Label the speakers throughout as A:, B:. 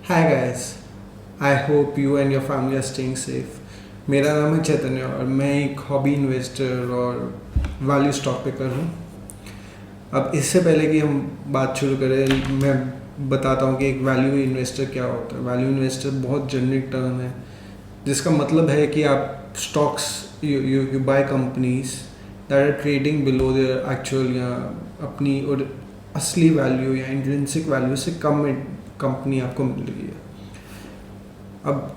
A: Hi guys, I hope you and your family are staying safe. मेरा नाम है चैतन्य और मैं एक हॉबी इन्वेस्टर और वैल्यू स्टॉक पिकर हूँ। अब इससे पहले कि हम बात शुरू करें, मैं बताता हूँ कि एक वैल्यू इन्वेस्टर क्या होता है। वैल्यू इन्वेस्टर बहुत जेनरिक टर्म है जिसका मतलब है कि आप stocks you buy companies that are trading below their actual या अपनी और असली वैल्यू या इंट्रिंसिक वैल्यू से कम में कंपनी आपको मिल रही है। अब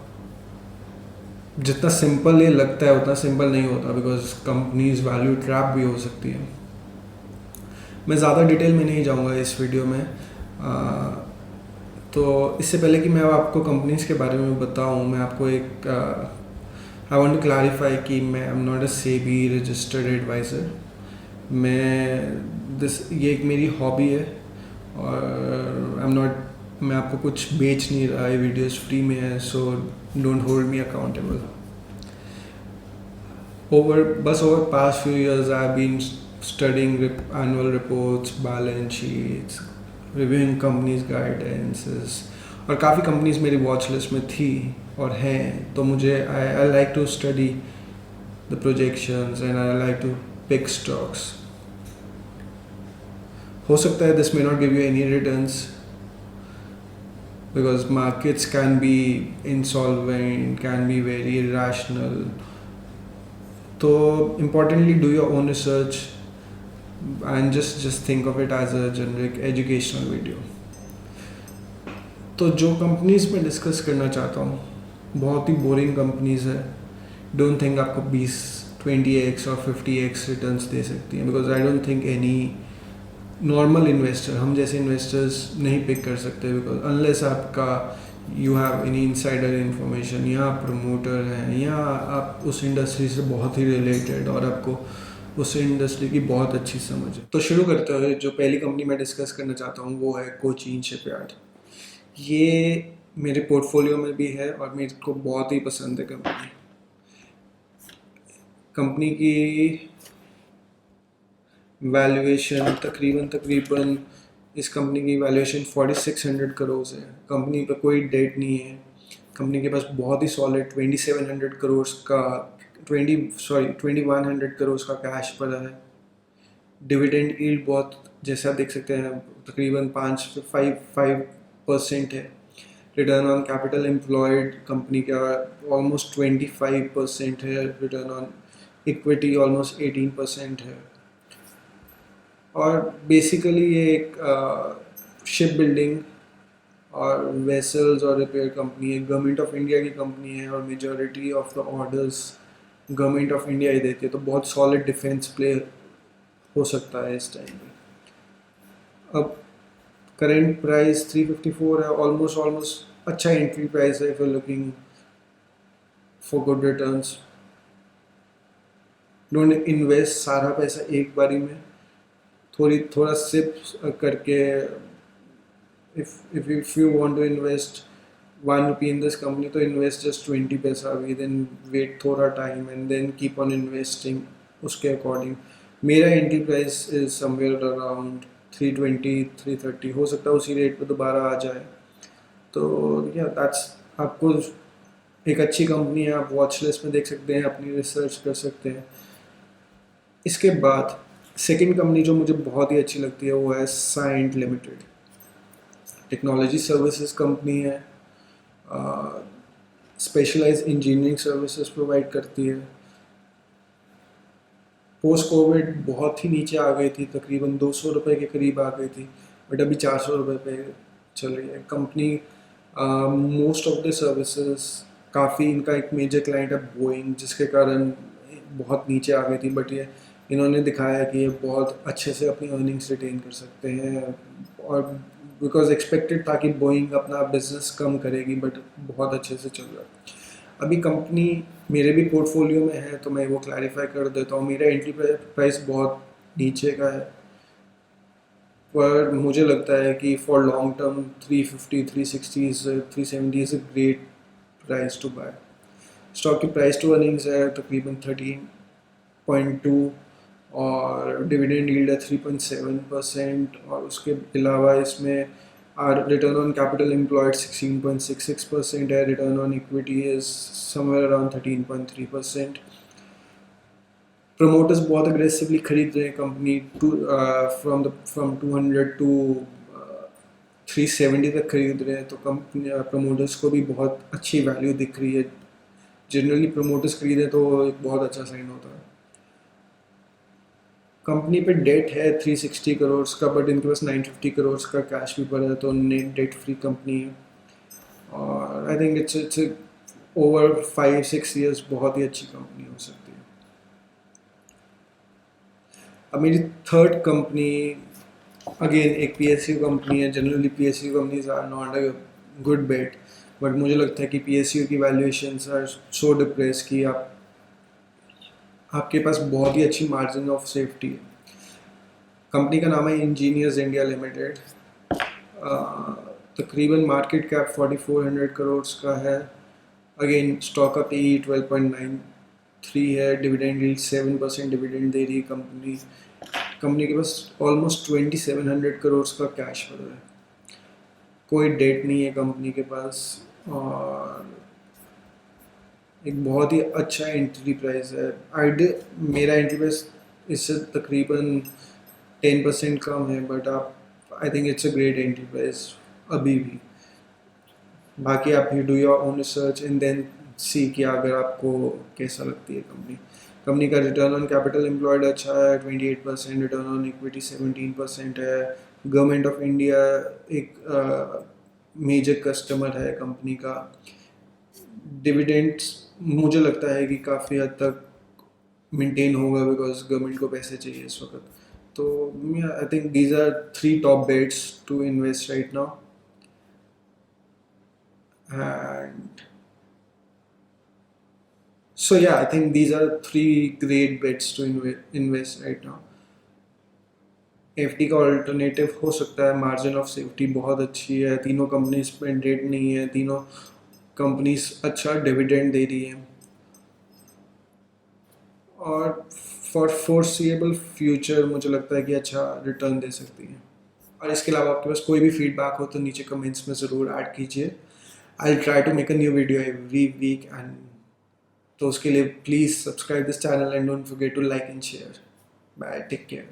A: जितना सिंपल ये लगता है उतना सिंपल नहीं होता, बिकॉज कंपनीज वैल्यू ट्रैप भी हो सकती है। मैं ज़्यादा डिटेल में नहीं जाऊंगा इस वीडियो में। तो इससे पहले कि मैं आपको कंपनीज के बारे में बताऊं, मैं आपको एक आई वांट टू क्लैरिफाई कि मैं I am not a SEBI registered advisor. ये एक मेरी हॉबी है और आई एम नॉट, मैं आपको कुछ बेच नहीं रहा। ये वीडियोस फ्री में है, so don't hold me accountable. Over past few years I've been studying annual reports, balance sheets, reviewing companies guidances, और काफ़ी कंपनीज मेरी वॉच लिस्ट में थी और हैं। तो मुझे I like to study the projections and I like to pick stocks. हो सकता है this may not give you any returns because markets can be insolvent, can be very irrational. So importantly, do your own research and just think of it as a generic educational video. तो जो companies मैं discuss करना चाहता हूँ बहुत ही boring companies है। Don't think आपको 20x और 50x रिटर्न्स दे सकती हैं, because I don't think any normal investor, हम जैसे इन्वेस्टर्स नहीं पिक कर सकते, बिकॉज अनलेस आपका you have any insider information, या आप प्रमोटर हैं, या आप उस इंडस्ट्री से बहुत ही रिलेटेड और आपको उस इंडस्ट्री की बहुत अच्छी समझ है। तो शुरू करते हुए जो पहली कंपनी मैं डिस्कस करना चाहता हूँ वो है कोचीन शिपयार्ड। ये मेरे पोर्टफोलियो में भी है और मेरे को बहुत ही पसंद है कंपनी। कंपनी की वैल्यूएशन तकरीबन इस कंपनी की वैल्यूएशन 4600 करोड़ है। कंपनी पर कोई डेट नहीं है। कंपनी के पास बहुत ही सॉलिड 2700 करोड़ का 2100 करोड़ का कैश पड़ा है। डिविडेंड यील्ड बहुत, जैसे आप देख सकते हैं, तकरीबन 5% है। Return on capital employed company का ऑलमोस्ट 25% है। रिटर्न ऑन इक्विटी ऑलमोस्ट 18% है। और बेसिकली ये एक शिप बिल्डिंग और वेसल्स और रिपेयर कंपनी है। गवर्नमेंट ऑफ इंडिया की कंपनी है और majority of the orders government of India ही देती है, तो बहुत सॉलिड डिफेंस प्ले हो सकता है इस टाइम में। अब करेंट प्राइस 354 है, ऑलमोस्ट अच्छा एंट्री प्राइस है if you looking for good returns. Don't invest सारा पैसा एक बारी में, थोड़ा सिप करके। if you want to invest 1 rupee in this company, तो invest just 20 पैसा अभी, then wait थोड़ा time and then keep on investing उसके अकॉर्डिंग। मेरा entry price is somewhere around 320-330, हो सकता है उसी रेट पे दोबारा आ जाए। तो या दैट्स, आपको एक अच्छी कंपनी है, आप वॉच लिस्ट में देख सकते हैं, अपनी रिसर्च कर सकते हैं। इसके बाद सेकंड कंपनी जो मुझे बहुत ही अच्छी लगती है वो है Cyient limited. Technology services company है, स्पेशलाइज इंजीनियरिंग सर्विसेज प्रोवाइड करती है। पोस्ट कोविड बहुत ही नीचे आ गई थी, तकरीबन 200 रुपये के करीब आ गई थी, बट अभी 400 रुपये पे चल रही है company. Most of the services काफ़ी, इनका एक मेजर क्लाइंट है बोइंग, जिसके कारण बहुत नीचे आ गई थी, बट ये इन्होंने दिखाया कि ये बहुत अच्छे से अपनी अर्निंग्स रिटेन कर सकते हैं। और बिकॉज एक्सपेक्टेड था कि बोइंग अपना बिजनेस कम करेगी, बट बहुत अच्छे से चल रहा है। अभी कंपनी मेरे भी पोर्टफोलियो में है तो मैं वो क्लैरिफाई कर देता हूँ। मेरा एंट्री प्राइस बहुत नीचे का है, पर मुझे लगता है कि for long term 350, 360, 370 is a great price to buy. Stock की प्राइस टू अर्निंग्स है तकरीबन 13.2 और डिविडेंड यील्ड है 3.7%। और उसके अलावा इसमें Our return on capital employed 16.66% है, return on equity is somewhere around 13.3%. Promoters बहुत aggressively खरीद रहे हैं कंपनी from 200 to 370 तक खरीद रहे हैं, तो कंपनी प्रमोटर्स को भी बहुत अच्छी वैल्यू दिख रही है. जनरली प्रमोटर्स खरीदें तो एक बहुत अच्छा साइन होता है. कंपनी पे डेट है 360 करोड़ का, बट इनके पास 950 करोड़ का कैश भी पड़ा है, तो नेट डेट फ्री कंपनी है. और I think it's over 5-6 years बहुत ही अच्छी कंपनी हो सकती है. अब मेरी थर्ड कंपनी अगेन एक PSU कंपनी है. Generally PSU companies are not a good bet, but मुझे लगता है कि PSU की वैल्यूएशंस आर सो डिप्रेस कि आपके पास बहुत ही अच्छी मार्जिन ऑफ सेफ्टी है. कंपनी का नाम है इंजीनियर्स इंडिया लिमिटेड. तकरीबन मार्केट कैप 4400 करोड़ का है. अगेन स्टॉक का PE 12.93 है. डिविडेंड यील्ड 7% डिविडेंड दे रही है कंपनी. कंपनी के पास ऑलमोस्ट 2700 करोड़ का कैश पड़ा है. कोई डेट नहीं है कंपनी के पास, और एक बहुत ही अच्छा एंट्री प्राइस है. मेरा एंट्री प्राइस इससे तकरीबन 10% कम है, but I think it's a great entry price अभी भी. बाकी आप you do your own research and then see कि अगर आपको कैसा लगती है कंपनी. कंपनी का रिटर्न ऑन कैपिटल एम्प्लॉयड अच्छा है 28%, रिटर्न ऑन इक्विटी 17% है. गवर्नमेंट ऑफ इंडिया एक मेजर कस्टमर है कंपनी का. डिविडेंड्स मुझे लगता है कि काफ़ी हद तक मेंटेन होगा, बिकॉज गवर्नमेंट को पैसे चाहिए इस वक्त. तो I think these are 3 top bets to invest right now. And so yeah, I think these are 3 great bets to invest right now. FD का ऑल्टरनेटिव हो सकता है. मार्जिन ऑफ सेफ्टी बहुत अच्छी है. तीनों कंपनीज पे डेट नहीं है. तीनों कंपनीज अच्छा डिविडेंड दे रही हैं, और फॉर फोर्सिएबल फ्यूचर मुझे लगता है कि अच्छा रिटर्न दे सकती है. और इसके अलावा आपके पास कोई भी फीडबैक हो तो नीचे कमेंट्स में ज़रूर ऐड कीजिए. I'll try to make a new video every week, and तो उसके लिए please subscribe this channel and don't forget to like and share. Bye, take care.